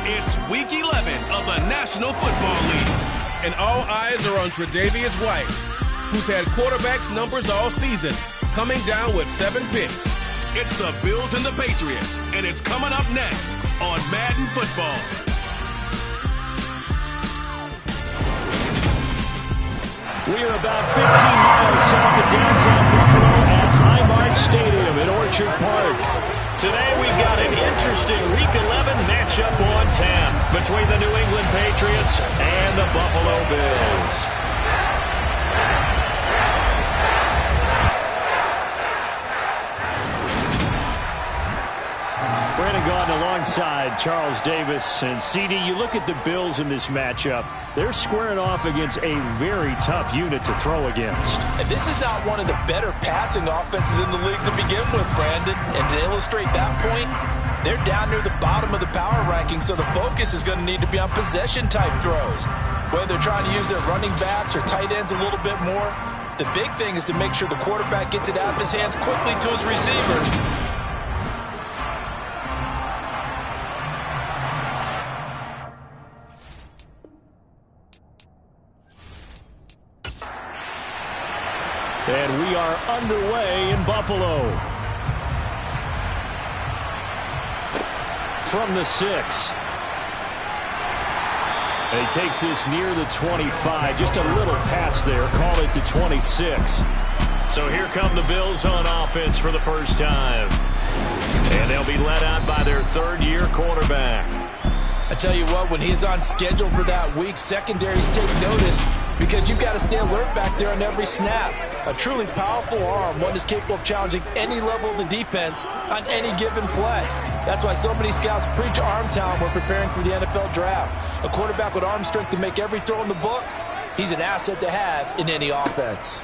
It's Week 11 of the National Football League. And all eyes are on Tre'Davious White, who's had quarterbacks numbers all season, coming down with 7 picks. It's the Bills and the Patriots, and it's coming up next on Madden Football. We are about 15 miles south of downtown Buffalo at Highmark Stadium in Orchard Park. Today we've got an interesting Week 11 matchup on tap between the New England Patriots and the Buffalo Bills. Brandon Gaudin alongside Charles Davis. And CD, you look at the Bills in this matchup, they're squaring off against a very tough unit to throw against. And this is not one of the better passing offenses in the league to begin with, Brandon. And to illustrate that point, they're down near the bottom of the power ranking, so the focus is going to need to be on possession-type throws. Whether they're trying to use their running backs or tight ends a little bit more, the big thing is to make sure the quarterback gets it out of his hands quickly to his receivers. And we are underway in Buffalo. From the 6. And he takes this near the 25. Just a little pass there. Call it the 26. So here come the Bills on offense for the first time. And they'll be led out by their third-year quarterback. I tell you what, when he's on schedule for that week, secondaries take notice because you've got to stay alert back there on every snap. A truly powerful arm, one is capable of challenging any level of the defense on any given play. That's why so many scouts preach arm talent when preparing for the NFL draft. A quarterback with arm strength to make every throw in the book, he's an asset to have in any offense.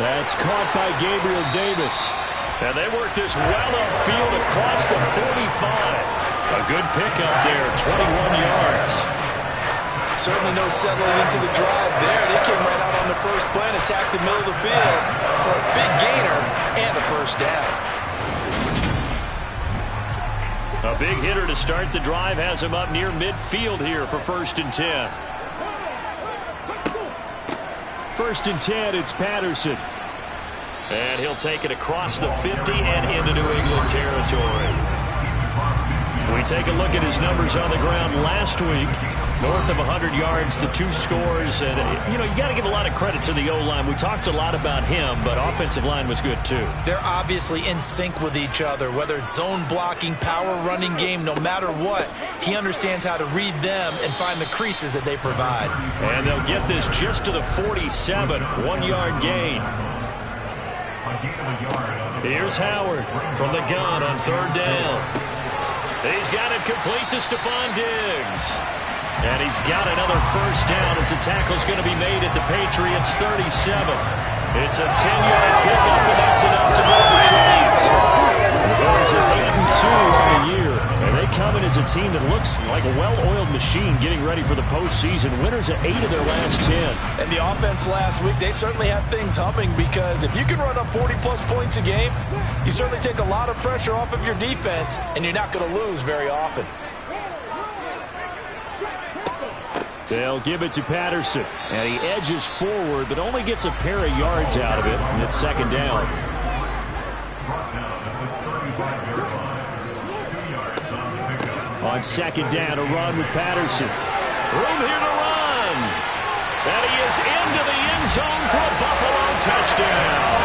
That's caught by Gabriel Davis. And they work this well upfield across the 45. A good pickup there, 21 yards. Certainly no settling into the drive there. They came right out on the first play and attacked the middle of the field for a big gainer and a first down. A big hitter to start the drive has him up near midfield here for 1st and 10. 1st and 10, it's Patterson. And he'll take it across the 50 and into New England territory. We take a look at his numbers on the ground last week. North of 100 yards, the 2 scores. And, you got to give a lot of credit to the O-line. We talked a lot about him, but offensive line was good too. They're obviously in sync with each other, whether it's zone blocking, power running game, no matter what. He understands how to read them and find the creases that they provide. And they'll get this just to the 47, 1-yard gain. Here's Howard from the gun on 3rd down. He's got it complete to Stephon Diggs. And he's got another first down as the tackle's going to be made at the Patriots' 37. It's a 10-yard pickup, and that's enough to move the chains. The Bears are 8-2 on the year. And they come in as a team that looks like a well-oiled machine getting ready for the postseason. Winners at 8 of their last 10. And the offense last week, they certainly have things humming because if you can run up 40-plus points a game, you certainly take a lot of pressure off of your defense, and you're not going to lose very often. They'll give it to Patterson. And he edges forward, but only gets a pair of yards out of it. And it's 2nd down. On 2nd down, a run with Patterson. Room here to run. And he is into the end zone for a Buffalo touchdown.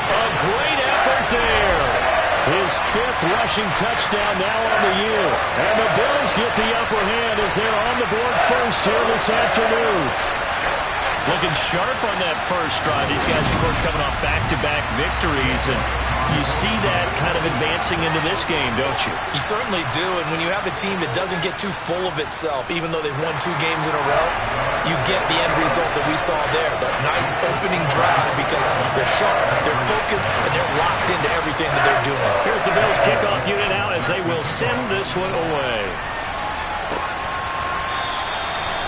A great effort there. His 5th rushing touchdown now on the year. And the Bills get the upper hand as they're on the board first here this afternoon. Looking sharp on that first drive. These guys, of course, coming off back-to-back victories. And you see that kind of advancing into this game, don't you? You certainly do. And when you have a team that doesn't get too full of itself, even though they've won 2 games in a row, you get the end result that we saw there. That nice opening drive because they're sharp, they're focused, and they're locked into everything that they're doing. Here's the Bills kickoff unit out as they will send this one away.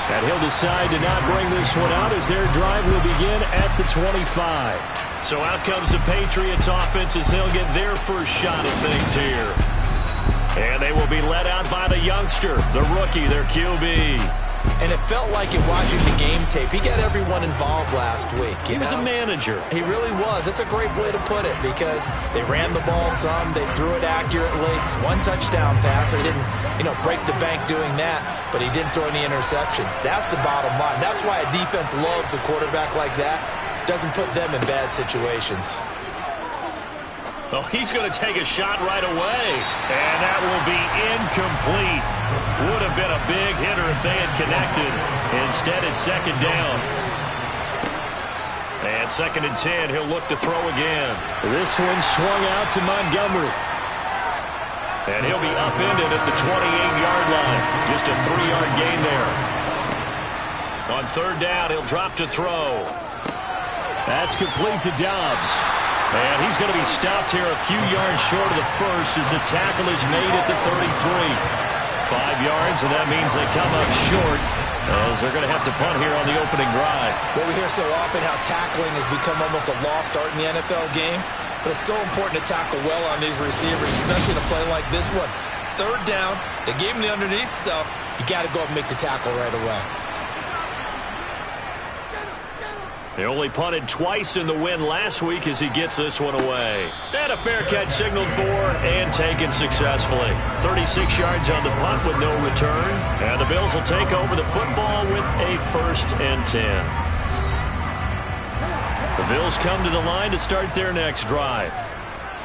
And he'll decide to not bring this one out as their drive will begin at the 25. So out comes the Patriots offense as they'll get their first shot at things here. And they will be led out by the youngster, the rookie, their QB. And it felt like in watching the game tape, he got everyone involved last week. He was a manager. He really was. That's a great way to put it because they ran the ball some, they threw it accurately. One touchdown pass, so he didn't, break the bank doing that, but he didn't throw any interceptions. That's the bottom line. That's why a defense loves a quarterback like that. Doesn't put them in bad situations. Oh, he's going to take a shot right away. And that will be incomplete. Would have been a big hitter if they had connected. Instead, it's second down. And 2nd and 10, he'll look to throw again. This one swung out to Montgomery. And he'll be upended at the 28-yard line. Just a 3-yard gain there. On 3rd down, he'll drop to throw. That's complete to Dobbs. And he's going to be stopped here a few yards short of the first as the tackle is made at the 33. 5 yards, and that means they come up short as they're going to have to punt here on the opening drive. Well, we hear so often how tackling has become almost a lost art in the NFL game, but it's so important to tackle well on these receivers, especially in a play like this one. 3rd down, they gave him the underneath stuff. You got to go up and make the tackle right away. They only punted twice in the win last week as he gets this one away. And a fair catch signaled for and taken successfully. 36 yards on the punt with no return. And the Bills will take over the football with a 1st and 10. The Bills come to the line to start their next drive.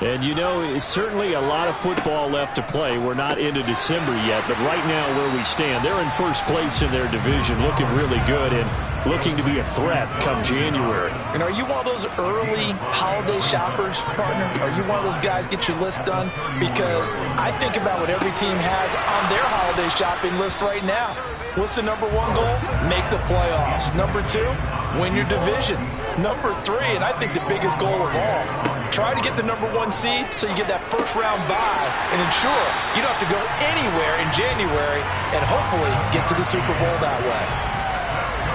And it's certainly a lot of football left to play. We're not into December yet, but right now where we stand, they're in first place in their division, looking really good and looking to be a threat come January. And are you one of those early holiday shoppers, partner? Are you one of those guys get your list done? Because I think about what every team has on their holiday shopping list right now. What's the number 1 goal? Make the playoffs. Number 2, win your division. Number 3, and I think the biggest goal of all, try to get the number 1 seed so you get that first-round bye and ensure you don't have to go anywhere in January and hopefully get to the Super Bowl that way.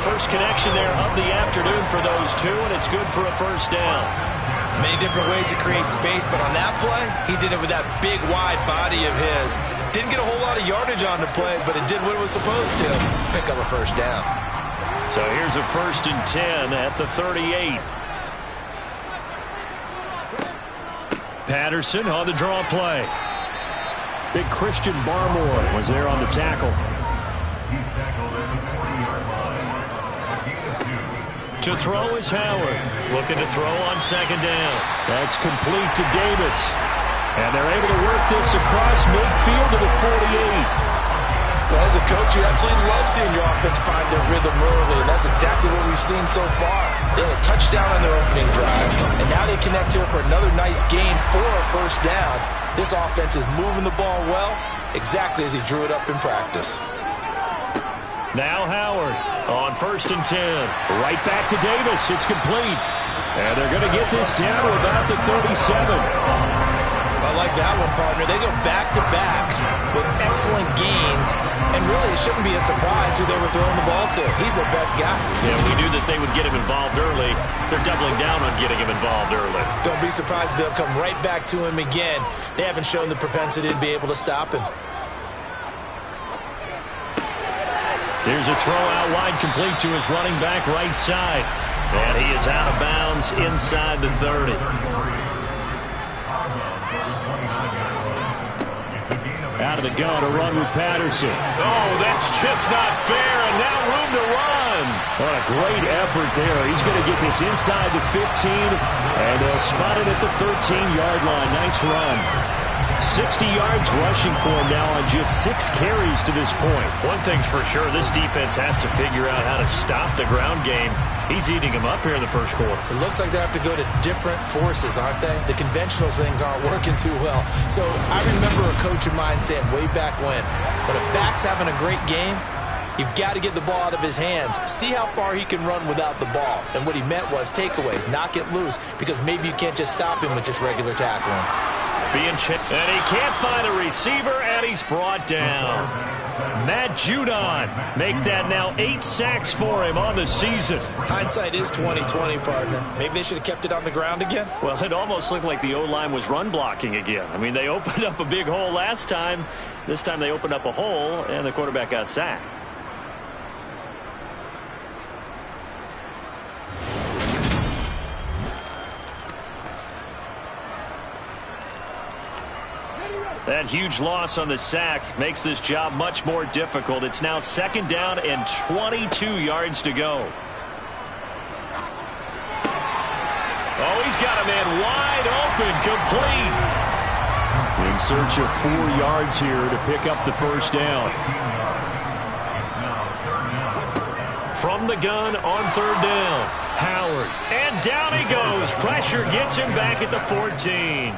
First connection there of the afternoon for those two, and it's good for a 1st down. Many different ways to create space, but on that play, he did it with that big, wide body of his. Didn't get a whole lot of yardage on the play, but it did what it was supposed to. Pick up a 1st down. So here's a 1st and 10 at the 38. Patterson on the draw play. Big Christian Barmore was there on the tackle. To throw is Howard. Looking to throw on 2nd down. That's complete to Davis. And they're able to work this across midfield to the 48. Well, as a coach, you absolutely love seeing your offense find their rhythm early, and that's exactly what we've seen so far. They had a touchdown on their opening drive, and now they connect here for another nice gain for a 1st down. This offense is moving the ball well, exactly as he drew it up in practice. Now Howard on 1st and 10. Right back to Davis. It's complete. And they're going to get this down to about the 37. I like that one, partner. They go back-to-back with excellent gains, and really it shouldn't be a surprise who they were throwing the ball to. He's their best guy. Yeah, we knew that they would get him involved early. They're doubling down on getting him involved early. Don't be surprised if they'll come right back to him again. They haven't shown the propensity to be able to stop him. Here's a throw out wide, complete to his running back right side. And he is out of bounds inside the 30. Out of the gun, a run with Patterson. Oh, that's just not fair, and now room to run. What a great effort there. He's going to get this inside the 15, and they'll spot it at the 13-yard line. Nice run. 60 yards rushing for him now on just 6 carries to this point. One thing's for sure, this defense has to figure out how to stop the ground game. He's eating them up here in the first quarter. It looks like they have to go to different forces, aren't they? The conventional things aren't working too well. So I remember a coach of mine saying way back when a back's having a great game, you've got to get the ball out of his hands. See how far he can run without the ball. And what he meant was takeaways, knock it loose, because maybe you can't just stop him with just regular tackling. being chipped. And he can't find a receiver, and he's brought down. Matt Judon make that now 8 sacks for him on the season. Hindsight is 20/20, partner. Maybe they should have kept it on the ground again. Well, it almost looked like the O-line was run blocking again. I mean, they opened up a big hole last time. This time they opened up a hole, and the quarterback got sacked. That huge loss on the sack makes this job much more difficult. It's now 2nd down and 22 yards to go. Oh, he's got a man wide open, complete. In search of 4 yards here to pick up the first down. From the gun on 3rd down. Howard. And down he goes. Pressure gets him back at the 14.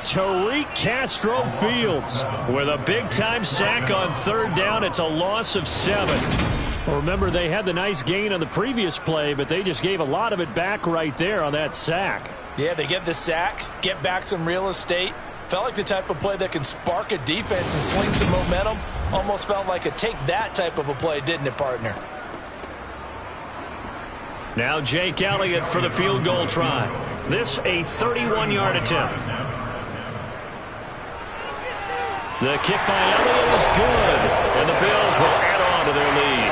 Tariq Castro-Fields with a big-time sack on 3rd down. It's a loss of 7. Well, remember, they had the nice gain on the previous play, but they just gave a lot of it back right there on that sack. Yeah, they get the sack, get back some real estate. Felt like the type of play that can spark a defense and swing some momentum. Almost felt like a take that type of a play, didn't it, partner? Now Jake Elliott for the field goal try. This a 31-yard attempt. The kick by Elliott is good, and the Bills will add on to their lead.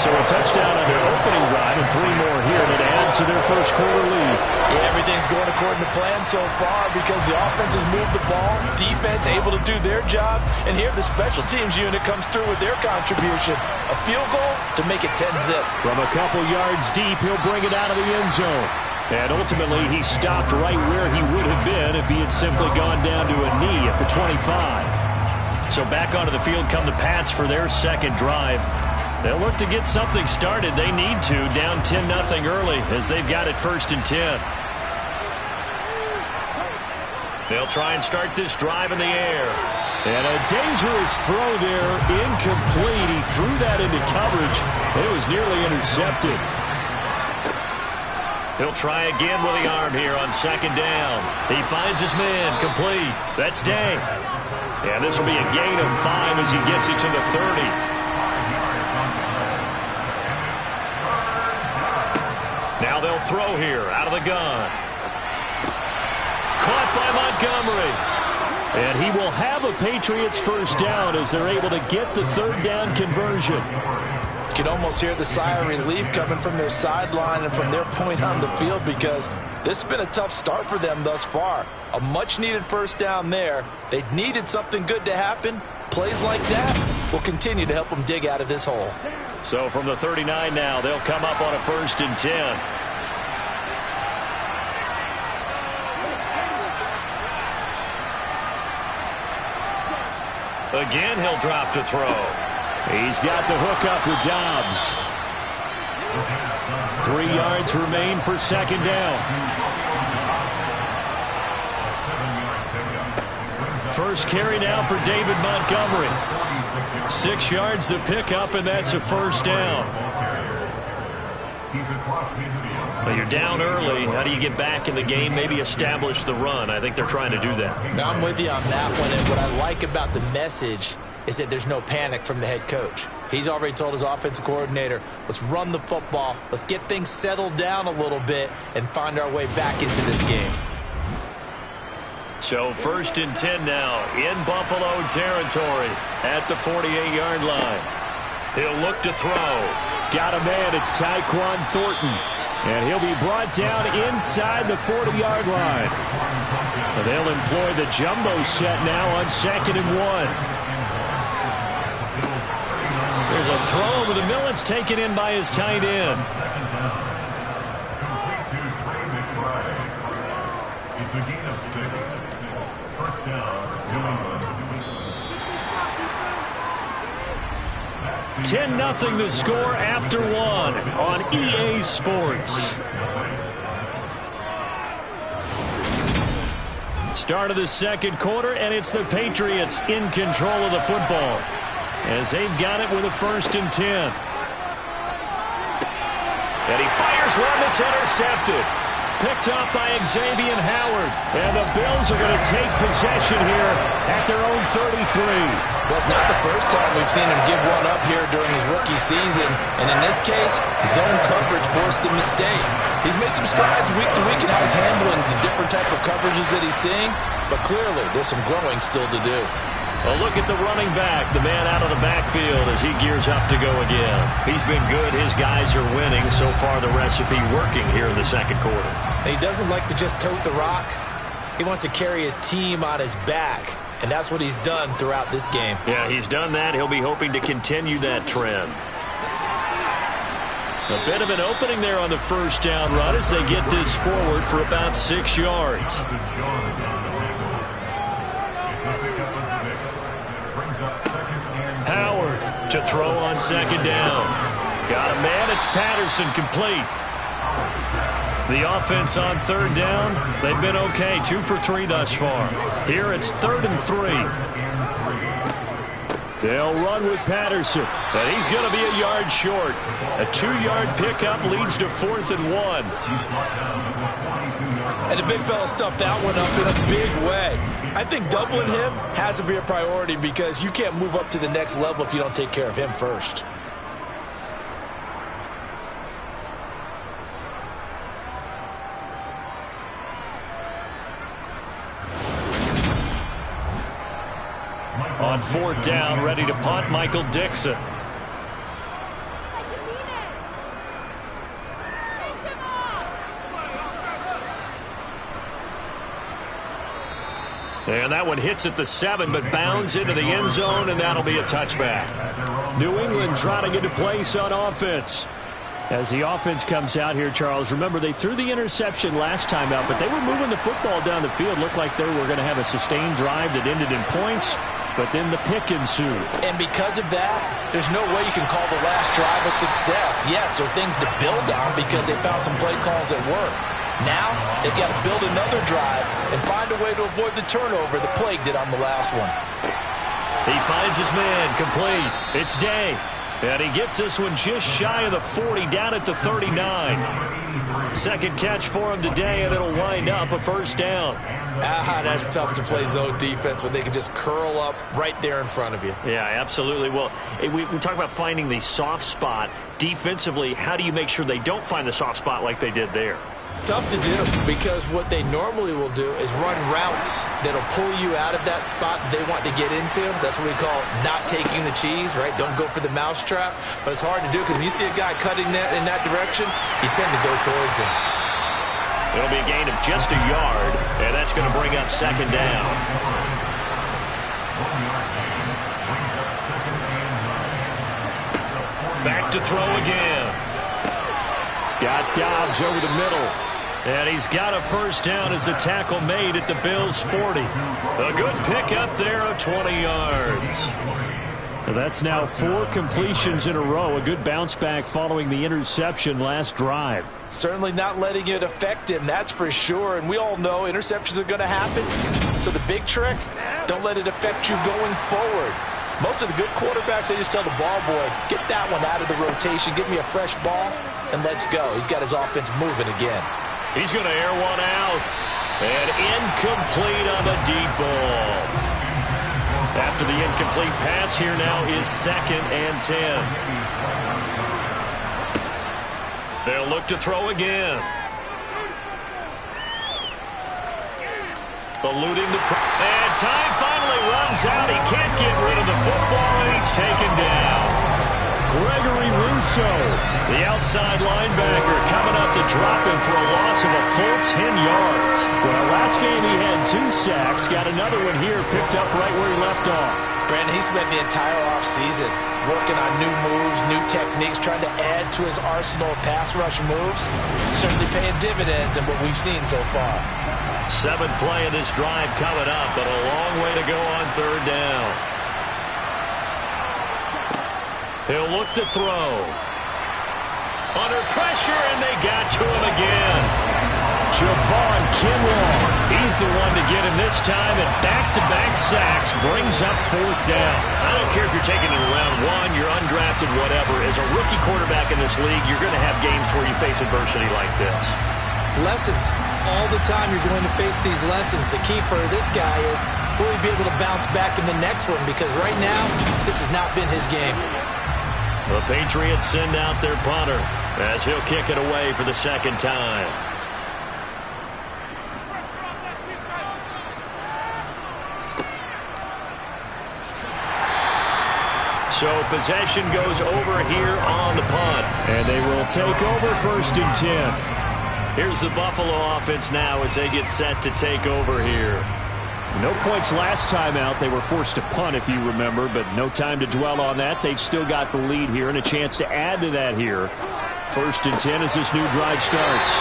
So a touchdown on their opening drive and 3 more here to add to their first quarter lead. Yeah, everything's going according to plan so far because the offense has moved the ball, defense able to do their job, and here the special teams unit comes through with their contribution. A field goal to make it 10-zip. From a couple yards deep, he'll bring it out of the end zone. And ultimately, he stopped right where he would have been if he had simply gone down to a knee at the 25. So back onto the field come the Pats for their second drive. They'll look to get something started. They need to, down 10-0 early as they've got it 1st and 10. They'll try and start this drive in the air. And a dangerous throw there, incomplete. He threw that into coverage. It was nearly intercepted. He'll try again with the arm here on 2nd down. He finds his man, complete. That's Day. And this will be a gain of 5 as he gets it to the 30. Now they'll throw here out of the gun. Caught by Montgomery. And he will have a Patriots first down as they're able to get the 3rd down conversion. You can almost hear the sigh of relief coming from their sideline and from their point on the field because this has been a tough start for them thus far. A much-needed first down there. They needed something good to happen. Plays like that will continue to help them dig out of this hole. So from the 39 now, they'll come up on a 1st and 10. Again, he'll drop to throw. He's got the hook up with Dobbs. 3 yards remain for 2nd down. First carry now for David Montgomery. 6 yards the pickup, and that's a 1st down. Well, you're down early. How do you get back in the game? Maybe establish the run. I think they're trying to do that. Now, I'm with you on that one, and what I like about the message is that there's no panic from the head coach. He's already told his offensive coordinator, let's run the football, let's get things settled down a little bit and find our way back into this game. So 1st and 10 now in Buffalo territory at the 48-yard line. He'll look to throw. Got a man, it's Tyquan Thornton. And he'll be brought down inside the 40-yard line. And they'll employ the jumbo set now on 2nd and 1. There's a throw over the middle. It's taken in by his tight end. It's a gain of 6. First down, New England. 10-0 the score after 1 on EA Sports. Start of the 2nd quarter, and it's the Patriots in control of the football as they've got it with a 1st and 10. And he fires one that's intercepted. picked off by Xavier Howard. And the Bills are going to take possession here at their own 33. Well, it's not the first time we've seen him give one up here during his rookie season. And in this case, zone coverage forced the mistake. He's made some strides week to week in how he's handling the different type of coverages that he's seeing. But clearly, there's some growing still to do. A look at the running back, the man out of the backfield as he gears up to go again. He's been good. His guys are winning. So far, the recipe working here in the second quarter. He doesn't like to just tote the rock. He wants to carry his team on his back, and that's what he's done throughout this game. Yeah, he's done that. He'll be hoping to continue that trend. A bit of an opening there on the first down run as they get this forward for about 6 yards. Howard to throw on second down. Got a man. It's Patterson, complete. The offense on third down, they've been okay. 2 for 3 thus far. Here it's 3rd and 3. They'll run with Patterson, and he's going to be a yard short. A 2-yard pickup leads to 4th and 1. And the big fella stuffed that one up in a big way. I think doubling him has to be a priority because you can't move up to the next level if you don't take care of him first. On 4th down, ready to punt, Michael Dixon. And that one hits at the 7, but bounds into the end zone, and that'll be a touchback. New England trying to get a place on offense. As the offense comes out here, Charles, remember they threw the interception last time out, but they were moving the football down the field. Looked like they were going to have a sustained drive that ended in points. But then the pick ensued. And because of that, there's no way you can call the last drive a success. Yes, there are things to build on because they found some play calls that work. Now, they've got to build another drive and find a way to avoid the turnover that plagued it on the last one. He finds his man, complete. It's Day. And he gets this one just shy of the 40, down at the 39. Second catch for him today, and it'll wind up a first down. That's tough to play zone defense when they can just curl up right there in front of you. Yeah, absolutely. Well, we talk about finding the soft spot. Defensively, how do you make sure they don't find the soft spot like they did there? Tough to do because what they normally will do is run routes that'll pull you out of that spot they want to get into. That's what we call not taking the cheese, right? Don't go for the mousetrap. But it's hard to do because when you see a guy cutting that in that direction, you tend to go towards him. It'll be a gain of just a yard, and that's going to bring up second down. Back to throw again. Got Dobbs over the middle. And he's got a first down as the tackle made at the Bills' 40. A good pickup there of 20 yards. That's now 4 completions in a row. A good bounce back following the interception last drive. Certainly not letting it affect him, that's for sure. And we all know interceptions are going to happen. So the big trick, don't let it affect you going forward. Most of the good quarterbacks, they just tell the ball boy, get that one out of the rotation, give me a fresh ball, and let's go. He's got his offense moving again. He's going to air one out. And incomplete on the deep ball. After the incomplete pass, here now is 2nd and 10. They'll look to throw again. Eluding the... And time finally runs out. He can't get rid of the football, and he's taken down. Gregory Rousseau, the outside linebacker, coming up to drop him for a loss of a full 10 yards. Well, last game he had 2 sacks. Got another one here, picked up right where he left off. Brandon, he spent the entire offseason working on new moves, new techniques, trying to add to his arsenal of pass rush moves. Certainly paying dividends in what we've seen so far. 7th play of this drive coming up, but a long way to go on 3rd down. He'll look to throw. Under pressure, and they got to him again. Javon Kinlaw, he's the one to get him this time, and back-to-back sacks brings up 4th down. I don't care if you're taking it in round 1, you're undrafted, whatever. As a rookie quarterback in this league, you're going to have games where you face adversity like this. Lessons. All the time you're going to face these lessons. The key for this guy is will he be able to bounce back in the next one? Because right now, this has not been his game. The Patriots send out their punter as he'll kick it away for the second time. So possession goes over here on the punt. And they will take over 1st and 10. Here's the Buffalo offense now as they get set to take over here. No points last time out. They were forced to punt, if you remember, but no time to dwell on that. They've still got the lead here and a chance to add to that here. 1st and 10 as this new drive starts.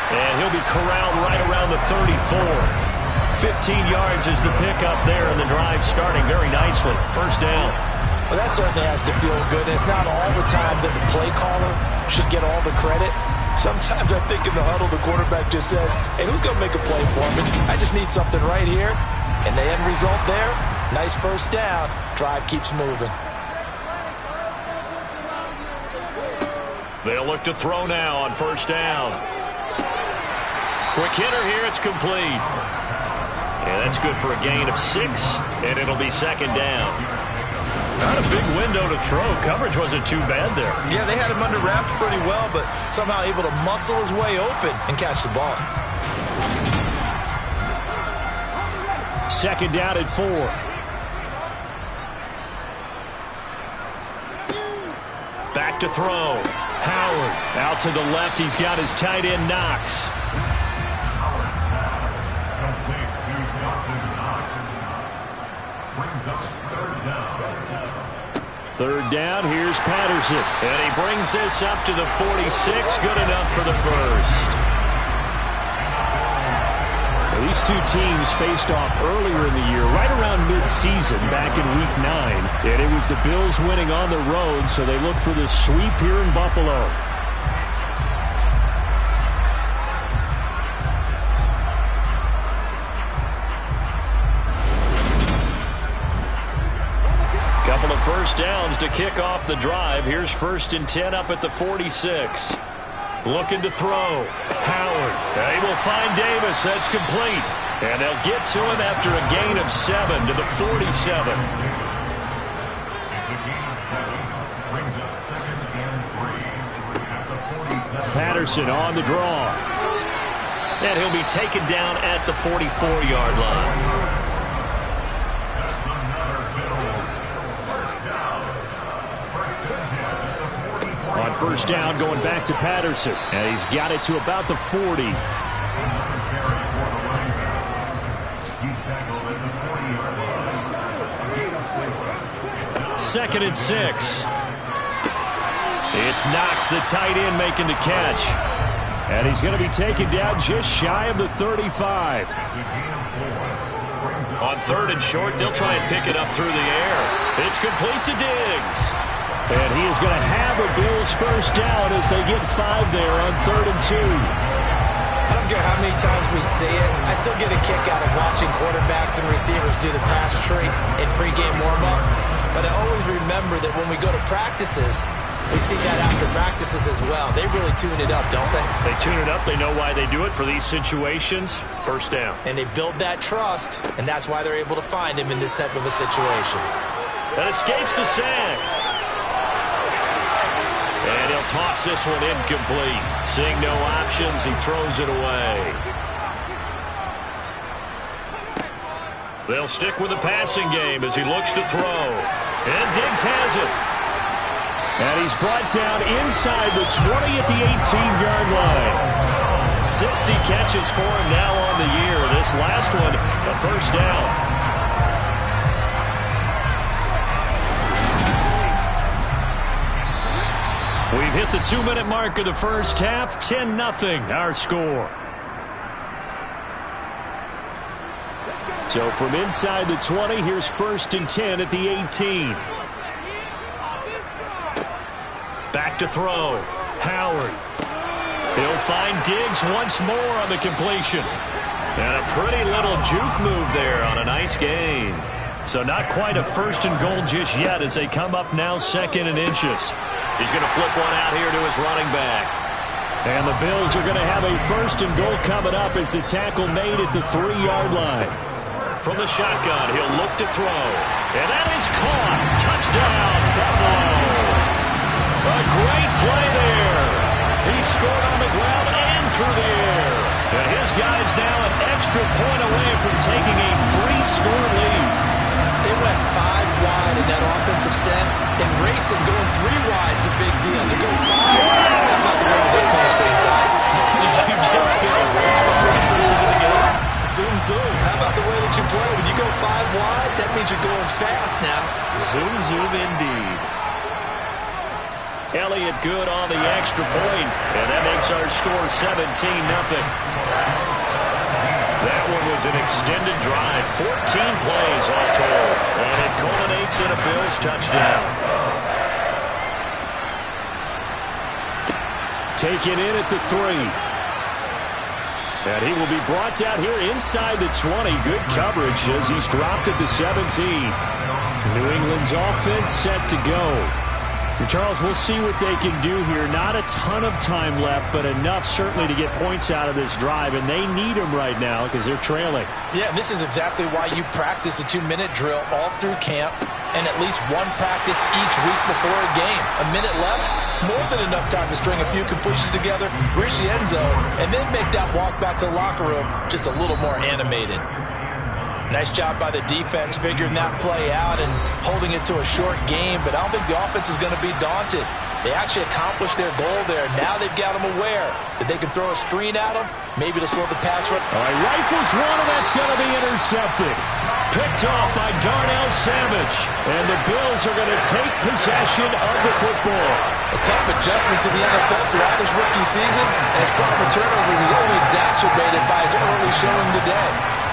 And he'll be corralled right around the 34. 15 yards is the pickup there, and the drive starting very nicely. 1st down. Well, that certainly has to feel good. It's not all the time that the play caller should get all the credit. Sometimes I think in the huddle, the quarterback just says, hey, who's going to make a play for me? I just need something right here. And the end result there, nice 1st down. Drive keeps moving. They'll look to throw now on 1st down. Quick hitter here, it's complete. And that's good for a gain of 6, and it'll be 2nd down. Not a big window to throw. Coverage wasn't too bad there. Yeah, they had him under wraps pretty well, but somehow able to muscle his way open and catch the ball. 2nd down at 4. Back to throw. Howard out to the left. He's got his tight end Knox. Third down, here's Patterson. And he brings this up to the 46. Good enough for the 1st. Now, these two teams faced off earlier in the year, right around mid-season, back in Week 9. And it was the Bills winning on the road, so they look for the sweep here in Buffalo. Couple of 1st downs to kick off the drive. Here's 1st and 10 up at the 46. Looking to throw. Howard. They will find Davis. That's complete. And they'll get to him after a gain of 7 to the 47. Patterson on the draw. And he'll be taken down at the 44-yard line. On 1st down, going back to Patterson. And he's got it to about the 40. Second and 6. It's Knox, the tight end, making the catch. And he's going to be taken down just shy of the 35. On 3rd and short, they'll try and pick it up through the air. It's complete to Diggs. And he is going to have a Bills 1st down as they get 5 there on 3rd and 2. I don't care how many times we see it. I still get a kick out of watching quarterbacks and receivers do the pass tree in pregame warm-up. But I always remember that when we go to practices, we see that after practices as well. They really tune it up, don't they? They tune it up. They know why they do it for these situations. 1st down. And they build that trust, and that's why they're able to find him in this type of a situation. That escapes the sack. And he'll toss this one incomplete. Seeing no options, he throws it away. They'll stick with the passing game as he looks to throw. And Diggs has it. And he's brought down inside the 20 at the 18-yard line. 60 catches for him now on the year. This last one, a 1st down. We've hit the 2-minute mark of the 1st half. 10-0 our score. So from inside the 20, here's 1st and 10 at the 18. Back to throw. Howard. He'll find Diggs once more on the completion. And a pretty little juke move there on a nice gain. So not quite a 1st and goal just yet as they come up now 2nd and inches. He's going to flip one out here to his running back. And the Bills are going to have a 1st and goal coming up as the tackle made at the 3-yard line. From the shotgun, he'll look to throw. And that is caught. Touchdown, Buffalo. A great play there. He scored on the ground and through the air. And his guy's now an extra point away from taking a 3-score lead. They went 5 wide in that offensive set, and racing going 3 wide's a big deal. To go 5, how about the way they finish things out? Did you just feel a race for first person to the game? Zoom, zoom. How about the way that you play? When you go 5 wide, that means you're going fast now. Zoom, zoom indeed. Elliott good on the extra point, and that makes our score 17-0. That one was an extended drive, 14 plays all told, and it culminates in a Bills touchdown. Taken in at the 3. And he will be brought down here inside the 20. Good coverage as he's dropped at the 17. New England's offense set to go. Charles, we'll see what they can do here. Not a ton of time left, but enough certainly to get points out of this drive, and they need them right now because they're trailing. Yeah, and this is exactly why you practice a 2-minute drill all through camp and at least one practice each week before a game. A minute left, more than enough time to string a few completions together, reach the end zone, and then make that walk back to the locker room just a little more animated. Nice job by the defense figuring that play out and holding it to a short game, but I don't think the offense is going to be daunted. They actually accomplished their goal there. Now they've got them aware that they can throw a screen at them, maybe to slow the pass run. All right, rifles one, and that's going to be intercepted. Picked off by Darnell Savage. And the Bills are going to take possession of the football. A tough adjustment to the NFL throughout his rookie season, and his problem with turnovers is only exacerbated by his early showing today.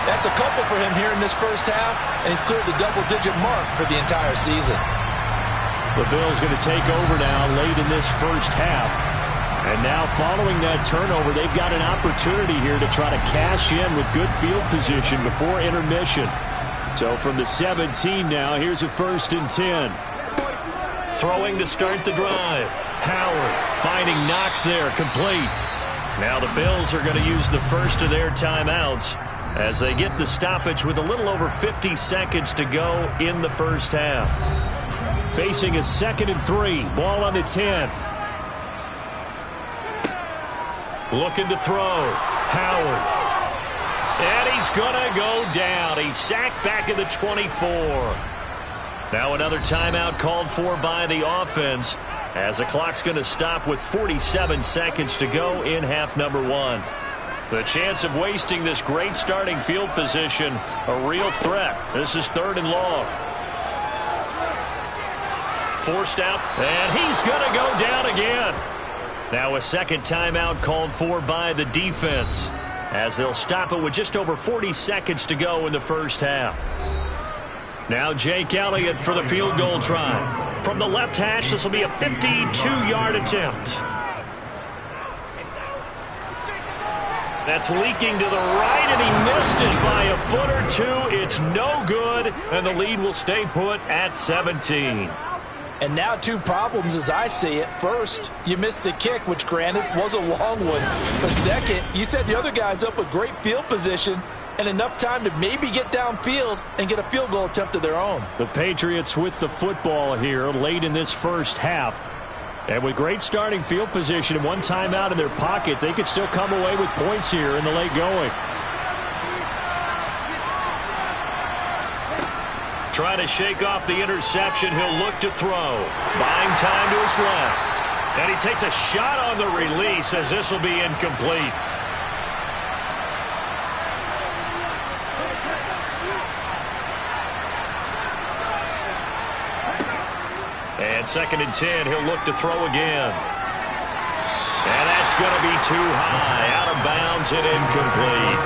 That's a couple for him here in this first half, and he's cleared the double-digit mark for the entire season. The Bills going to take over now late in this first half. And now following that turnover, they've got an opportunity here to try to cash in with good field position before intermission. So from the 17 now, here's a 1st and 10. Throwing to start the drive. Howard finding Knox there, complete. Now the Bills are going to use the first of their timeouts as they get the stoppage with a little over 50 seconds to go in the first half. Facing a 2nd and 3. Ball on the 10. Looking to throw. Howard. And he's going to go down. He's sacked back at the 24. Now another timeout called for by the offense as the clock's going to stop with 47 seconds to go in half number 1. The chance of wasting this great starting field position, a real threat. This is 3rd and long. Forced out, and he's going to go down again. Now a second timeout called for by the defense as they'll stop it with just over 40 seconds to go in the first half. Now Jake Elliott for the field goal try. From the left hash, this will be a 52-yard attempt. That's leaking to the right, and he missed it by a foot or 2. It's no good, and the lead will stay put at 17. And now 2 problems as I see it. First, you missed the kick, which granted was a long one. But second, you set the other guys up with great field position and enough time to maybe get downfield and get a field goal attempt of their own. The Patriots with the football here late in this first half. And with great starting field position and one timeout in their pocket, they could still come away with points here in the late going. Trying to shake off the interception. He'll look to throw. Buying time to his left. And he takes a shot on the release as this will be incomplete. And 2nd and 10, he'll look to throw again. And that's going to be too high, out of bounds and incomplete.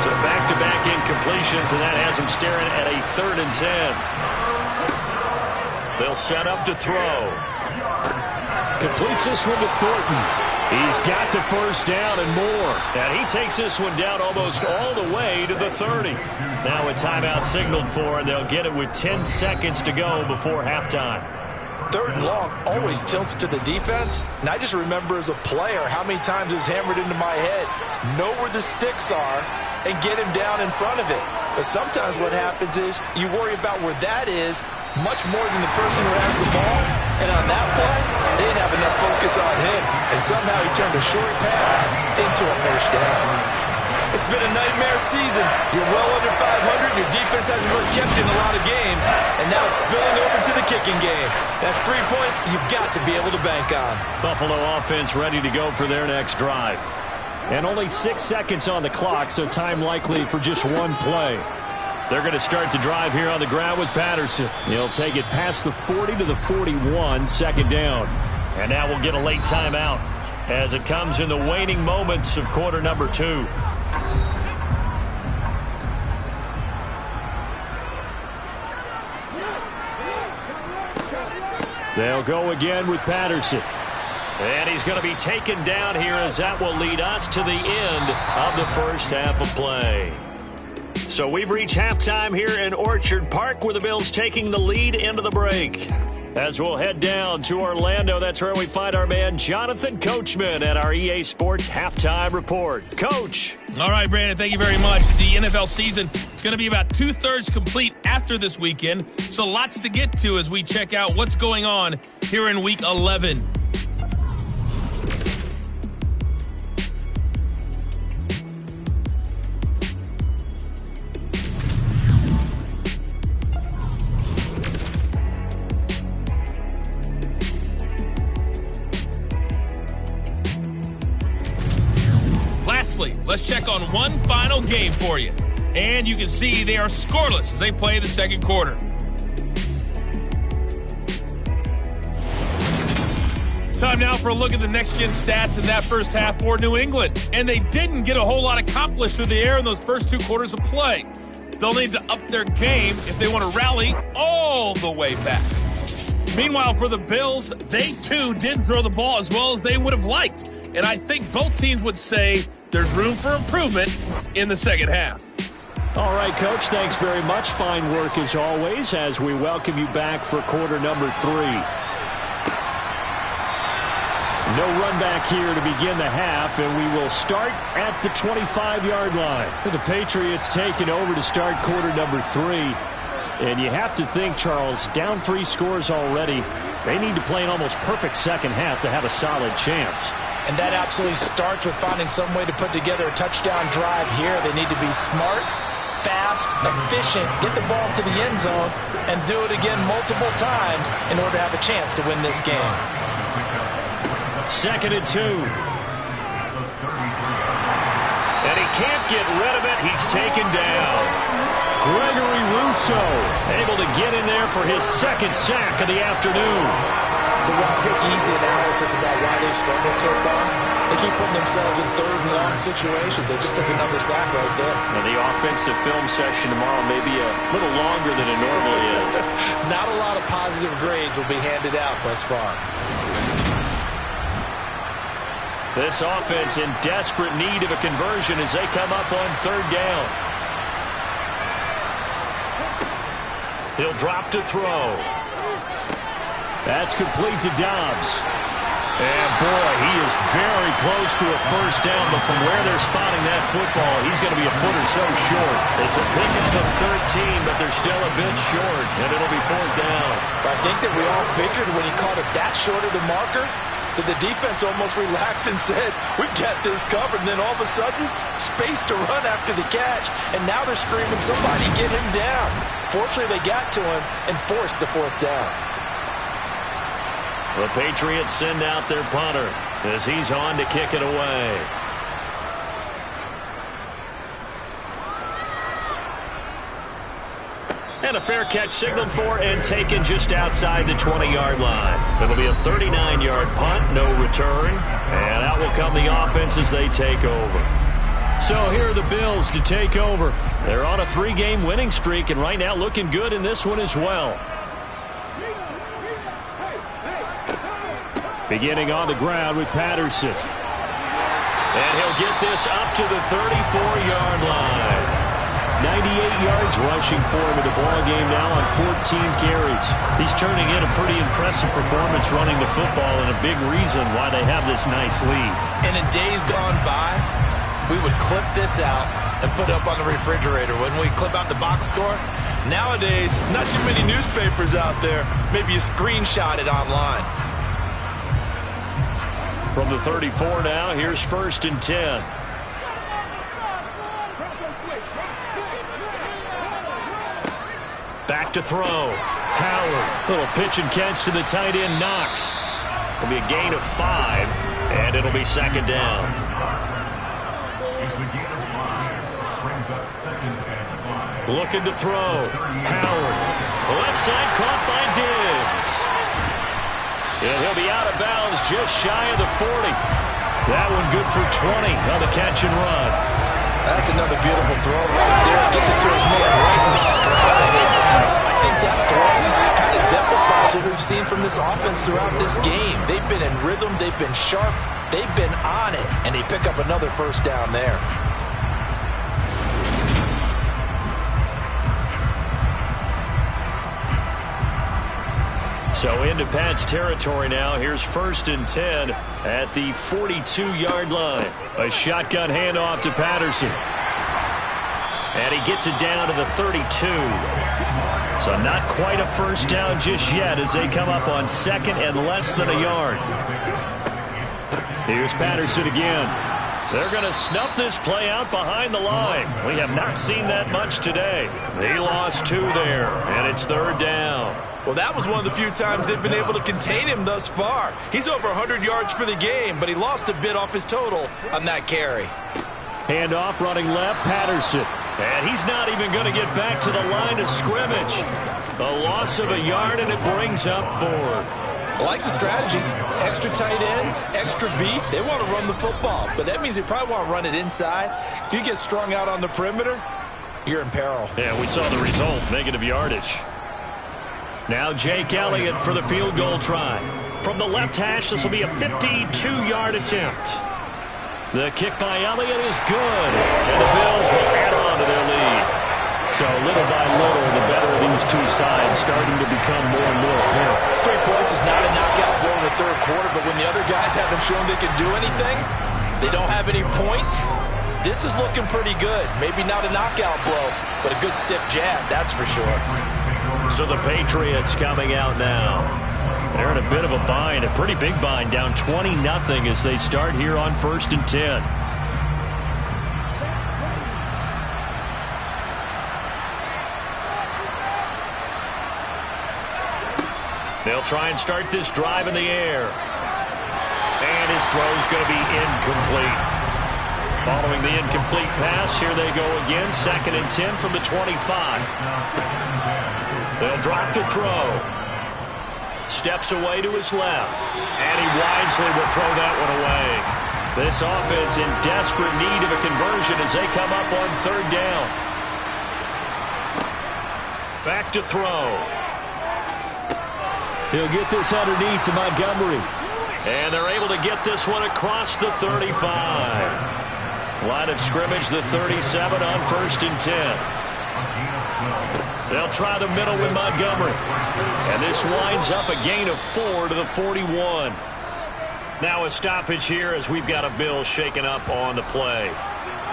So back-to-back incompletions, and that has him staring at a 3rd and 10. They'll set up to throw. Completes this one to Thornton. He's got the first down and more. And he takes this one down almost all the way to the 30. Now a timeout signaled for, and they'll get it with 10 seconds to go before halftime. 3rd and long always tilts to the defense. And I just remember as a player how many times it was hammered into my head. Know where the sticks are and get him down in front of it. But sometimes what happens is you worry about where that is much more than the person who has the ball. And on that play, they didn't have enough focus on him. And somehow he turned a short pass into a first down. It's been a nightmare season. You're well under 500. Your defense hasn't really kept in a lot of games. And now it's spilling over to the kicking game. That's 3 points you've got to be able to bank on. Buffalo offense ready to go for their next drive. And only 6 seconds on the clock, so time likely for just one play. They're going to start the drive here on the ground with Patterson. He'll take it past the 40 to the 41, 2nd down. And now we'll get a late timeout as it comes in the waning moments of quarter number 2. They'll go again with Patterson. And he's going to be taken down here as that will lead us to the end of the first half of play. So we've reached halftime here in Orchard Park where the Bills taking the lead into the break. As we'll head down to Orlando, that's where we find our man Jonathan Coachman at our EA Sports Halftime Report. Coach. All right, Brandon, thank you very much. The NFL season going to be about 2/3 complete after this weekend, so lots to get to as we check out what's going on here in Week 11. Lastly, let's check on one final game for you. And you can see they are scoreless as they play the second quarter. Time now for a look at the next-gen stats in that first half for New England. And they didn't get a whole lot accomplished through the air in those first 2 quarters of play. They'll need to up their game if they want to rally all the way back. Meanwhile, for the Bills, they too didn't throw the ball as well as they would have liked. And I think both teams would say there's room for improvement in the second half. All right, Coach, thanks very much. Fine work as always as we welcome you back for quarter number 3. No run back here to begin the half, and we will start at the 25-yard line. The Patriots taking over to start quarter number 3. And you have to think, Charles, down 3 scores already. They need to play an almost perfect second half to have a solid chance. And that absolutely starts with finding some way to put together a touchdown drive here. They need to be smart, fast, efficient, get the ball to the end zone, and do it again multiple times in order to have a chance to win this game. 2nd and 2. And he can't get rid of it. He's taken down. Gregory Rousseau able to get in there for his 2nd sack of the afternoon. So one quick, easy analysis about why they struggled so far. They keep putting themselves in 3rd and long situations. They just took another sack right there. And the offensive film session tomorrow may be a little longer than it normally is. Not a lot of positive grades will be handed out thus far. This offense in desperate need of a conversion as they come up on 3rd down. He'll drop to throw. That's complete to Dobbs. And boy, he is very close to a first down, but from where they're spotting that football, he's going to be a foot or so short. It's a pickup of 13, but they're still a bit short, and it'll be 4th down. I think that we all figured when he caught it that short of the marker, that the defense almost relaxed and said, we got this covered. And then all of a sudden, space to run after the catch. And now they're screaming, somebody get him down. Fortunately, they got to him and forced the 4th down. The Patriots send out their punter as he's on to kick it away. And a fair catch signaled for and taken just outside the 20-yard line. It'll be a 39-yard punt, no return. And out will come the offense as they take over. So here are the Bills to take over. They're on a 3-game winning streak and right now looking good in this one as well. Beginning on the ground with Patterson. And he'll get this up to the 34-yard line. 98 yards rushing for him in the ball game now on 14 carries. He's turning in a pretty impressive performance running the football, and a big reason why they have this nice lead. And in days gone by, we would clip this out and put it up on the refrigerator. When we clip out the box score, nowadays, not too many newspapers out there. Maybe you screenshot it online. From the 34 now, here's 1st and 10. Back to throw. Howard. Little pitch and catch to the tight end, Knox. It'll be a gain of 5, and it'll be 2nd down. Looking to throw. Howard. Left side caught by Diggs. And he'll be out of bounds just shy of the 40. That one good for 20 on the catch and run. That's another beautiful throw right there. Gets it to his man right in stride. I think that throw kind of exemplifies what we've seen from this offense throughout this game. They've been in rhythm. They've been sharp. They've been on it. And they pick up another 1st down there. So into Pat's territory now. Here's 1st and 10 at the 42-yard line. A shotgun handoff to Patterson. And he gets it down to the 32. So not quite a 1st down just yet as they come up on 2nd and less than a yard. Here's Patterson again. They're going to snuff this play out behind the line. We have not seen that much today. They lost 2 there, and it's 3rd down. Well, that was one of the few times they've been able to contain him thus far. He's over 100 yards for the game, but he lost a bit off his total on that carry. Handoff running left, Patterson. And he's not even going to get back to the line of scrimmage. A loss of a yard, and it brings up 4th. I like the strategy. Extra tight ends, extra beef. They want to run the football, but that means they probably want to run it inside. If you get strung out on the perimeter, you're in peril. Yeah, we saw the result, negative yardage. Now Jake Elliott for the field goal try. From the left hash, this will be a 52-yard attempt. The kick by Elliott is good, and the Bills will add on to their lead. So little by little, the better of these two sides starting to become more and more apparent. 3 points is not a knockout blow in the 3rd quarter, but when the other guys haven't shown they can do anything, they don't have any points, this is looking pretty good. Maybe not a knockout blow, but a good stiff jab, that's for sure. So the Patriots coming out now. They're in a bit of a bind, a pretty big bind, down 20-0 as they start here on 1st and 10. They'll try and start this drive in the air. And his throw's going to be incomplete. Following the incomplete pass, here they go again. 2nd and 10 from the 25. They'll drop the throw. Steps away to his left. And he wisely will throw that one away. This offense in desperate need of a conversion as they come up on 3rd down. Back to throw. He'll get this underneath to Montgomery. And they're able to get this one across the 35. Line of scrimmage, the 37 on 1st and 10. They'll try the middle with Montgomery. And this winds up a gain of 4 to the 41. Now a stoppage here as we've got a Bill shaken up on the play.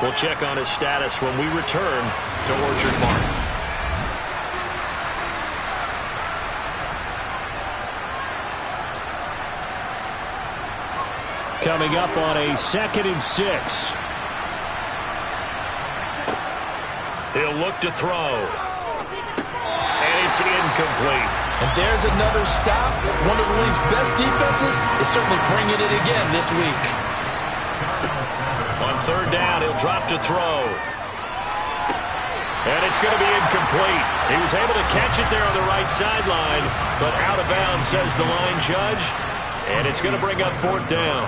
We'll check on his status when we return to Orchard Park. Coming up on a 2nd and 6. He'll look to throw. And it's incomplete. And there's another stop. One of the league's best defenses is certainly bringing it again this week. On 3rd down, he'll drop to throw. And it's going to be incomplete. He was able to catch it there on the right sideline, but out of bounds, says the line judge. And it's going to bring up 4th down.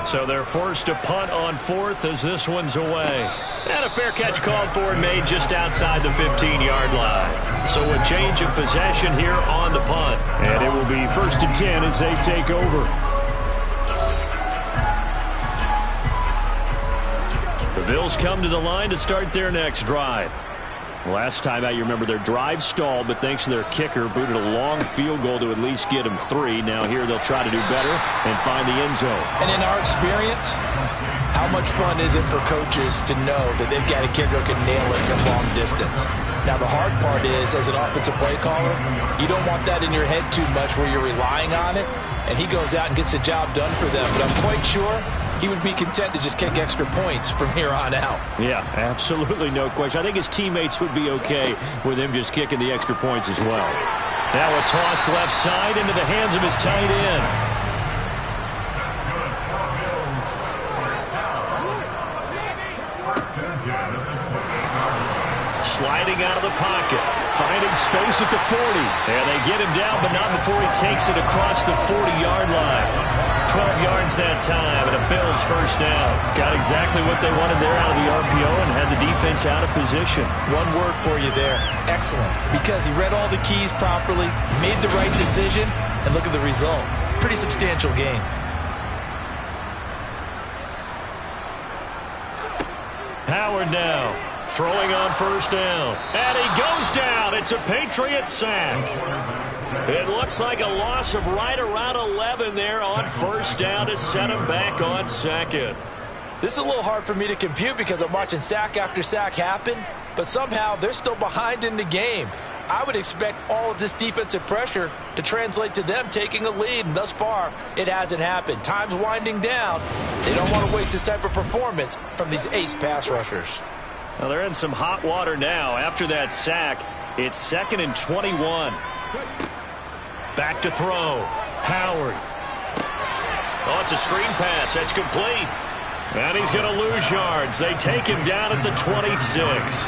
So they're forced to punt on 4th as this one's away. And a fair catch called for and made just outside the 15-yard line. So a change of possession here on the punt. And it will be 1st and 10 as they take over. The Bills come to the line to start their next drive. Last time out, you remember their drive stalled, but thanks to their kicker, booted a long field goal to at least get them 3. Now here they'll try to do better and find the end zone. And in our experience, how much fun is it for coaches to know that they've got a kicker who can nail it from long distance? Now, the hard part is, as an offensive play caller, you don't want that in your head too much where you're relying on it, and he goes out and gets the job done for them. But I'm quite sure he would be content to just kick extra points from here on out. Yeah, absolutely no question. I think his teammates would be okay with him just kicking the extra points as well. Now a toss left side into the hands of his tight end. Sliding out of the pocket, finding space at the 40. And they get him down, but not before he takes it across the 40-yard line. 12 yards that time, and a Bills first down. Got exactly what they wanted there out of the RPO and had the defense out of position. One word for you there, excellent. Because he read all the keys properly, made the right decision, and look at the result. Pretty substantial game. Howard now. Throwing on first down. And he goes down. It's a Patriot sack. It looks like a loss of right around 11 there on first down to set him back on second. This is a little hard for me to compute because I'm watching sack after sack happen, but somehow they're still behind in the game. I would expect all of this defensive pressure to translate to them taking a lead, and thus far, it hasn't happened. Time's winding down. They don't want to waste this type of performance from these ace pass rushers. Well, they're in some hot water now. After that sack, it's 2nd and 21. Back to throw. Howard. Oh, it's a screen pass. That's complete. And he's going to lose yards. They take him down at the 26.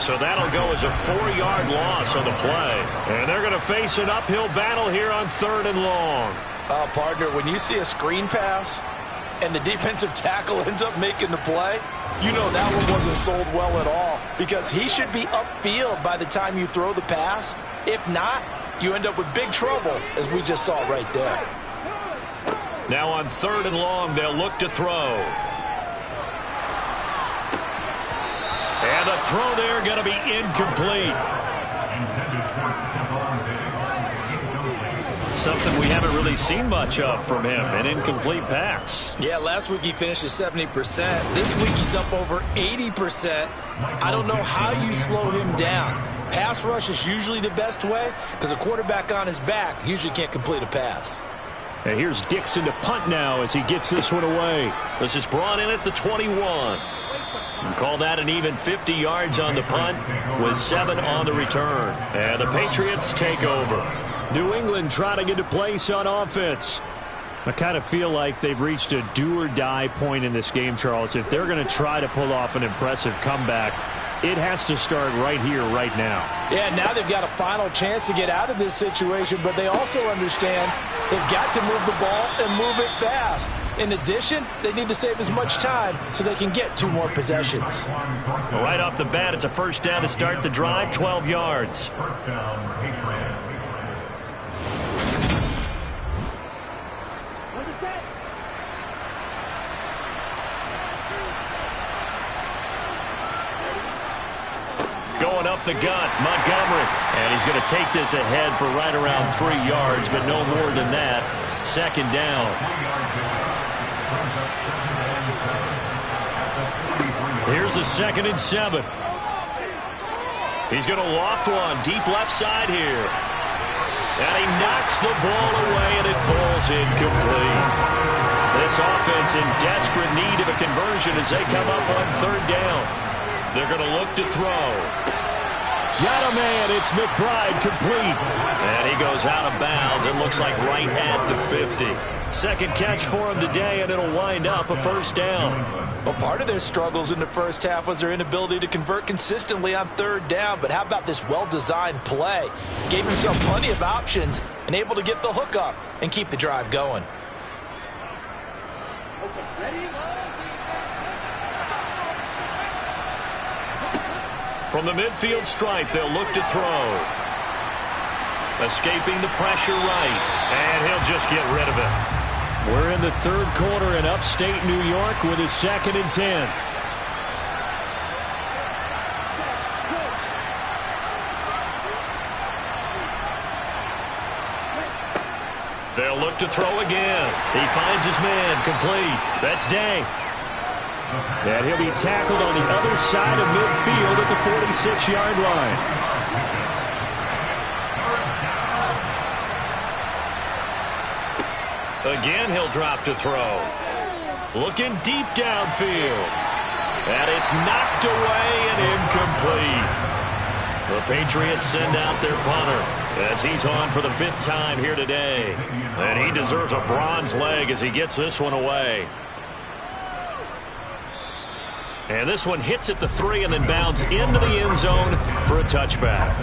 So that'll go as a 4-yard loss on the play. And they're going to face an uphill battle here on 3rd and long. Partner, when you see a screen pass and the defensive tackle ends up making the play, you know that one wasn't sold well at all because he should be upfield by the time you throw the pass. If not, you end up with big trouble, as we just saw right there. Now on 3rd and long, they'll look to throw. And the throw there going to be incomplete. Something we haven't really seen much of from him, an incomplete pass. Yeah, last week he finished at 70%. This week he's up over 80%. I don't know how you slow him down. Pass rush is usually the best way because a quarterback on his back usually can't complete a pass. And here's Dixon to punt now as he gets this one away. This is brought in at the 21. And call that an even 50 yards on the punt with 7 on the return. And the Patriots take over. New England trying to get a place on offense. I kind of feel like they've reached a do-or-die point in this game, Charles. If they're going to try to pull off an impressive comeback, it has to start right here, right now. Yeah, now they've got a final chance to get out of this situation, but they also understand they've got to move the ball and move it fast. In addition, they need to save as much time so they can get 2 more possessions. Right off the bat, it's a first down to start the drive, 12 yards. First down, Patriots. Going up the gut, Montgomery. And he's going to take this ahead for right around 3 yards, but no more than that. 2nd down. Here's a 2nd and 7. He's going to loft one deep left side here. And he knocks the ball away, and it falls incomplete. This offense in desperate need of a conversion as they come up on 3rd down. They're going to look to throw. Got a man. It's McBride complete. And he goes out of bounds. It looks like right at the 50. 2nd catch for him today, and it'll wind up a first down. Well, part of their struggles in the first half was their inability to convert consistently on 3rd down. But how about this well-designed play? Gave himself plenty of options and able to get the hook up and keep the drive going. From the midfield stripe, they'll look to throw. Escaping the pressure right. And he'll just get rid of it. We're in the 3rd quarter in upstate New York with a 2nd and 10. They'll look to throw again. He finds his man, complete. That's Day. And he'll be tackled on the other side of midfield at the 46-yard line. Again, he'll drop to throw. Looking deep downfield. And it's knocked away and incomplete. The Patriots send out their punter as he's on for the 5th time here today. And he deserves a bronze leg as he gets this one away. And this one hits at the 3 and then bounds into the end zone for a touchback.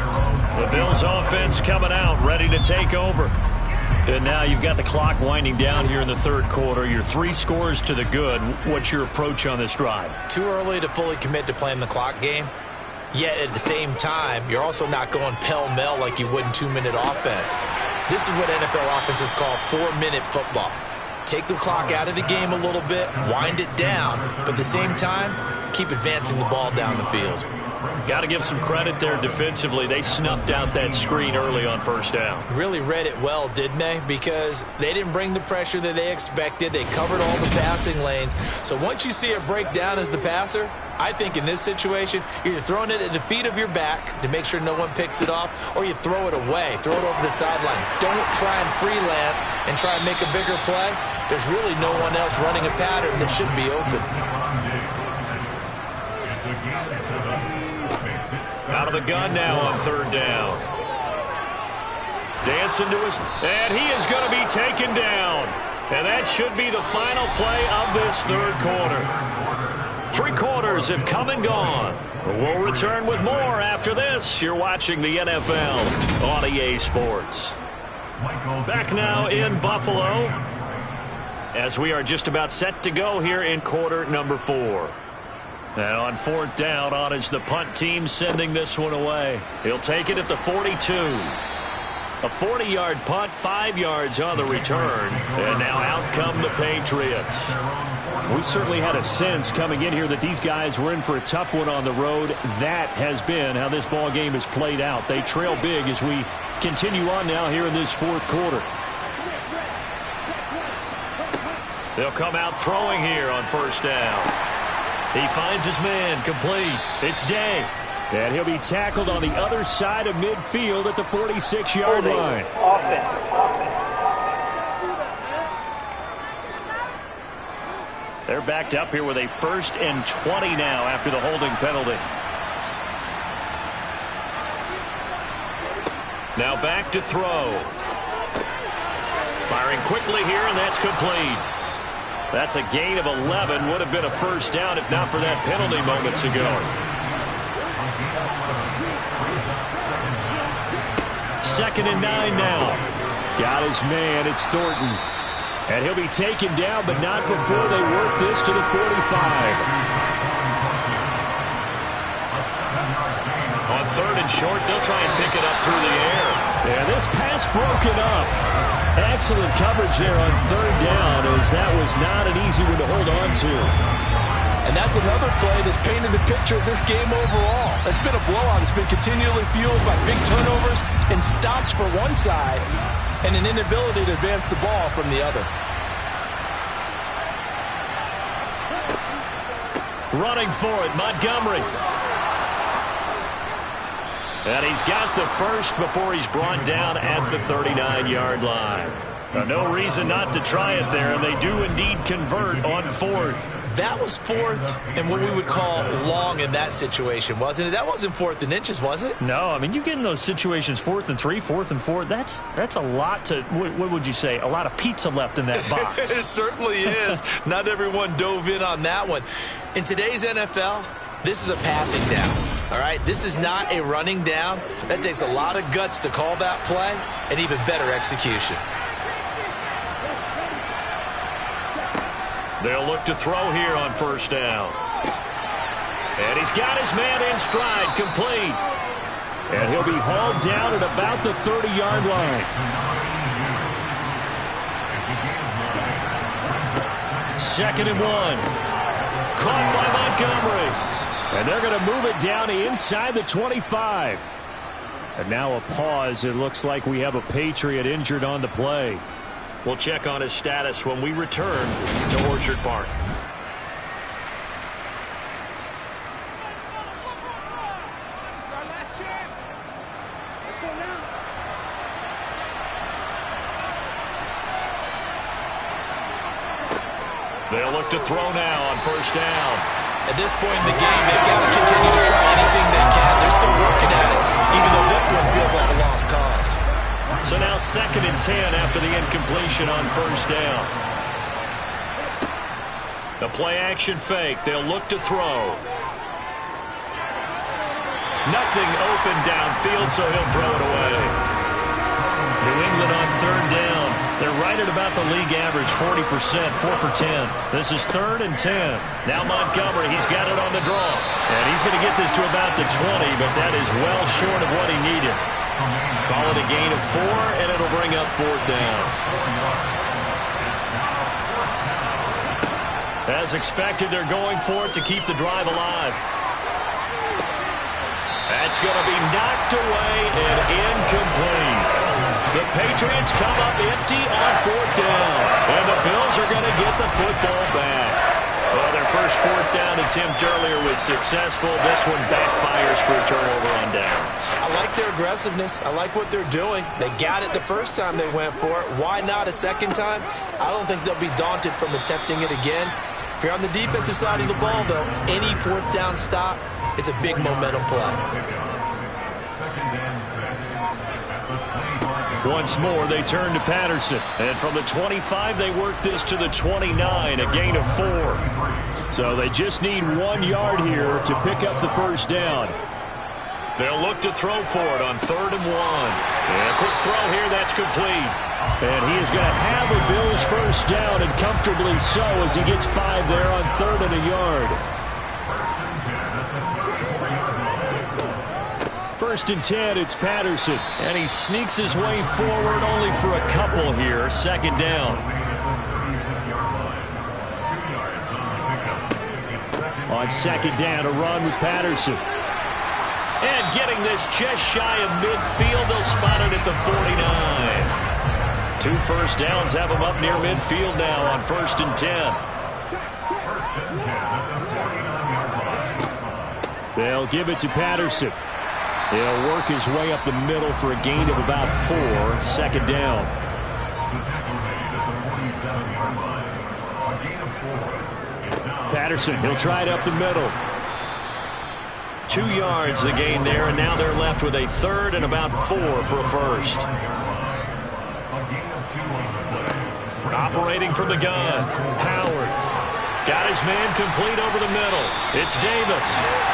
The Bills offense coming out, ready to take over. And now you've got the clock winding down here in the 3rd quarter. You're 3 scores to the good. What's your approach on this drive? Too early to fully commit to playing the clock game. Yet at the same time, you're also not going pell-mell like you would in 2-minute offense. This is what NFL offenses call 4-minute football. Take the clock out of the game a little bit, wind it down, but at the same time, keep advancing the ball down the field. Got to give some credit there defensively. They snuffed out that screen early on 1st down. Really read it well, didn't they? Because they didn't bring the pressure that they expected. They covered all the passing lanes. So once you see it break down as the passer, I think in this situation, you're either throwing it at the feet of your back to make sure no one picks it off, or you throw it away, throw it over the sideline. Don't try and freelance and try and make a bigger play. There's really no one else running a pattern that should be open. Out of the gun now on 3rd down. Dancing to his, and he is going to be taken down. And that should be the final play of this 3rd quarter. 3 quarters have come and gone. We'll return with more after this. You're watching the NFL on EA Sports. Back now in Buffalo as we are just about set to go here in quarter number 4. And on 4th down, on is the punt team sending this one away. He'll take it at the 42. A 40-yard punt, 5 yards on the return. And now out come the Patriots. We certainly had a sense coming in here that these guys were in for a tough one on the road. That has been how this ball game has played out. They trail big as we continue on now here in this 4th quarter. They'll come out throwing here on 1st down. He finds his man, complete. It's Day. And he'll be tackled on the other side of midfield at the 46-yard line. They're backed up here with a 1st and 20 now after the holding penalty. Now back to throw. Firing quickly here, and that's complete. That's a gain of 11. Would have been a 1st down if not for that penalty moments ago. 2nd and 9 now. Got his man. It's Thornton. And he'll be taken down, but not before they work this to the 45. On 3rd and short, they'll try and pick it up through the air. And this pass broken up. Excellent coverage there on 3rd down, as that was not an easy one to hold on to. And that's another play that's painted the picture of this game overall. It's been a blowout. It's been continually fueled by big turnovers and stops for one side and an inability to advance the ball from the other. Running for it, Montgomery. And he's got the 1st before he's brought down at the 39-yard line. Now, no reason not to try it there, and they do indeed convert on 4th. That was 4th and what we would call long in that situation, wasn't it? That wasn't 4th and inches, was it? No, I mean, you get in those situations 4th and 3, 4th and 4. That's a lot to, what would you say, a lot of pizza left in that box. It certainly is. Not everyone dove in on that one. In today's NFL, this is a passing down, all right? This is not a running down. That takes a lot of guts to call that play and even better execution. They'll look to throw here on 1st down. And he's got his man in stride, complete. And he'll be hauled down at about the 30-yard line. 2nd and 1. Caught by Montgomery. And they're going to move it down inside the 25. And now a pause. It looks like we have a Patriot injured on the play. We'll check on his status when we return to Orchard Park. They'll look to throw now on first down. At this point in the game, they've got to continue to try anything they can. They're still working at it, even though this one feels like a lost cause. So now 2nd and 10 after the incompletion on first down. The play-action fake. They'll look to throw. Nothing open downfield, so he'll throw it away. New England on 3rd down. They're right at about the league average, 40%, 4 for 10. This is 3rd and 10. Now Montgomery, he's got it on the draw. And he's going to get this to about the 20, but that is well short of what he needed. Call it a gain of 4, and it'll bring up 4th down. As expected, they're going for it to keep the drive alive. That's going to be knocked away and incomplete. The Patriots come up empty on 4th down, and the Bills are going to get the football back. Well, their first 4th down attempt earlier was successful. This one backfires for a turnover on downs. I like their aggressiveness. I like what they're doing. They got it the first time they went for it. Why not a second time? I don't think they'll be daunted from attempting it again. If you're on the defensive side of the ball, though, any 4th down stop is a big momentum play. Once more, they turn to Patterson. And from the 25, they work this to the 29, a gain of 4. So they just need 1 yard here to pick up the first down. They'll look to throw for it on 3rd and 1. And a quick throw here, that's complete. And he is going to have a Bills first down, and comfortably so, as he gets 5 there on 3rd and a yard. 1st and 10, it's Patterson. And he sneaks his way forward only for a couple here. 2nd down. On 2nd down, a run with Patterson. And getting this just shy of midfield, they'll spot it at the 49. 2 first downs have him up near midfield now on 1st and 10. They'll give it to Patterson. He'll work his way up the middle for a gain of about 4. 2nd down. Patterson, he'll try it up the middle. 2 yards the gain there, and now they're left with a 3rd and about 4 for a first. Operating from the gun, Howard. Got his man complete over the middle. It's Davis.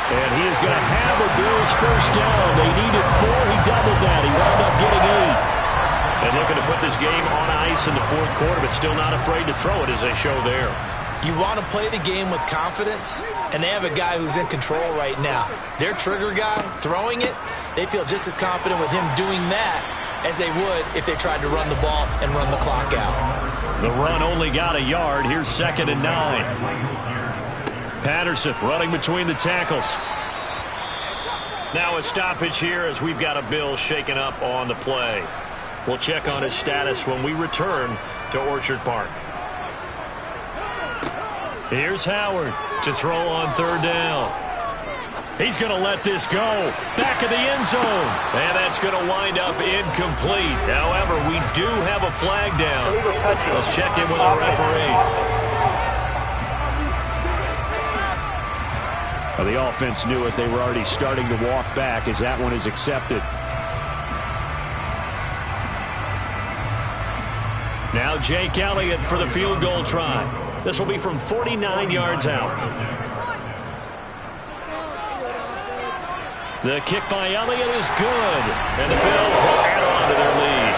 And he is going to have a Bills first down. They needed 4. He doubled that. He wound up getting 8. And looking to put this game on ice in the 4th quarter, but still not afraid to throw it as they show there. You want to play the game with confidence, and they have a guy who's in control right now. Their trigger guy, throwing it, they feel just as confident with him doing that as they would if they tried to run the ball and run the clock out. The run only got a yard. Here's 2nd and 9. Patterson running between the tackles. Now a stoppage here as we've got a Bill shaken up on the play. We'll check on his status when we return to Orchard Park. Here's Howard to throw on 3rd down. He's going to let this go. Back of the end zone. And that's going to wind up incomplete. However, we do have a flag down. Let's check in with our referee. Well, the offense knew it. They were already starting to walk back as that one is accepted. Now Jake Elliott for the field goal try. This will be from 49 yards out. The kick by Elliott is good, and the Bills will add on to their lead.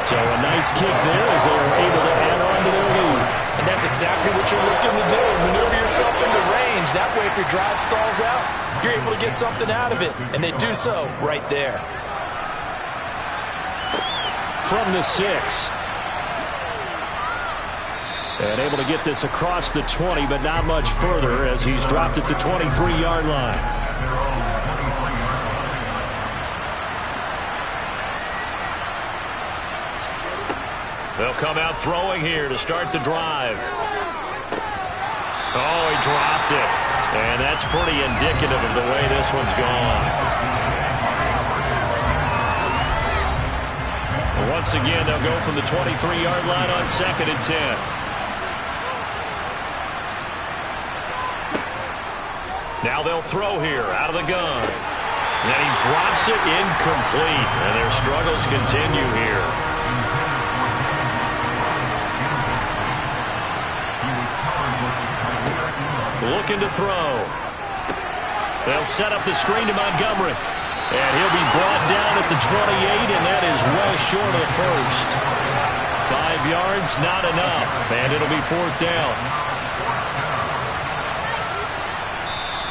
So a nice kick there as they are able to add on to their lead. And that's exactly what you're looking to do. Maneuver yourself into range. That way, if your drive stalls out, you're able to get something out of it. And they do so right there. From the 6. And able to get this across the 20, but not much further as he's dropped at the 23-yard line. They'll come out throwing here to start the drive. Oh, he dropped it. And that's pretty indicative of the way this one's gone. Once again, they'll go from the 23-yard line on 2nd and 10. Now they'll throw here out of the gun. And then he drops it incomplete. And their struggles continue here. Looking to throw. They'll set up the screen to Montgomery. And he'll be brought down at the 28, and that is well short of the first. 5 yards, not enough, and it'll be 4th down.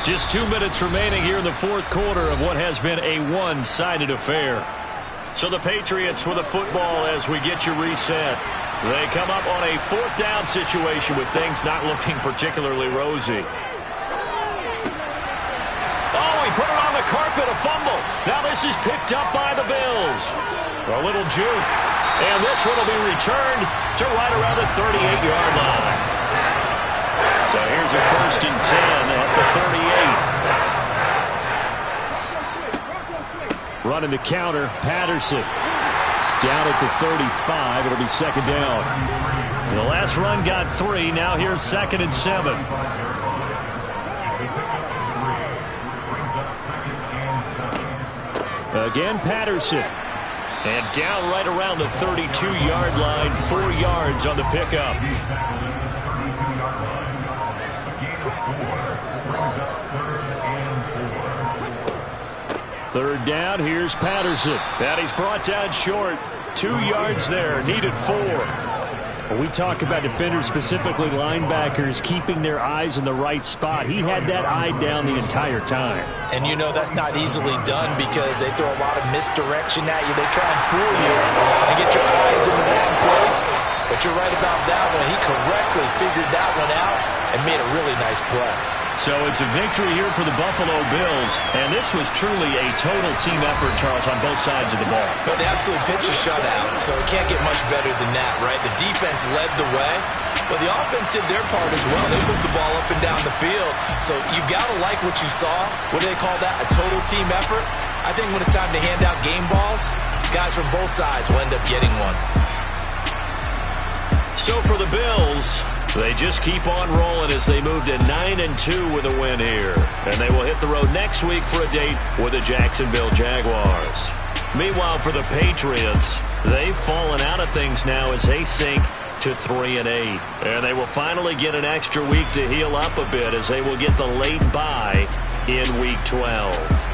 Just 2 minutes remaining here in the 4th quarter of what has been a one-sided affair. So the Patriots with the football as we get you reset. They come up on a 4th down situation with things not looking particularly rosy. Put it on the carpet, a fumble. Now this is picked up by the Bills. A little juke. And this one will be returned to right around the 38-yard line. So here's a 1st and 10 at the 38. Running the counter, Patterson. Down at the 35. It'll be 2nd down. The last run got 3. Now here's 2nd and 7. Again, Patterson. And down right around the 32-yard line. 4 yards on the pickup. 3rd down. Here's Patterson. And he's brought down short. 2 yards there. Needed 4. When we talk about defenders, specifically linebackers, keeping their eyes in the right spot, he had that eye down the entire time. And you know that's not easily done because they throw a lot of misdirection at you. They try and fool you and get your eyes in the wrong place. But you're right about that one. He correctly figured that one out and made a really nice play. So it's a victory here for the Buffalo Bills, and this was truly a total team effort, Charles, on both sides of the ball. But they absolutely pitched a shutout, so it can't get much better than that, right? The defense led the way, but the offense did their part as well. They moved the ball up and down the field, so you've got to like what you saw. What do they call that? A total team effort? I think when it's time to hand out game balls, guys from both sides will end up getting one. So for the Bills, they just keep on rolling as they move to 9-2 with a win here. And they will hit the road next week for a date with the Jacksonville Jaguars. Meanwhile, for the Patriots, they've fallen out of things now as they sink to 3-8. And they will finally get an extra week to heal up a bit as they will get the late bye in Week 12.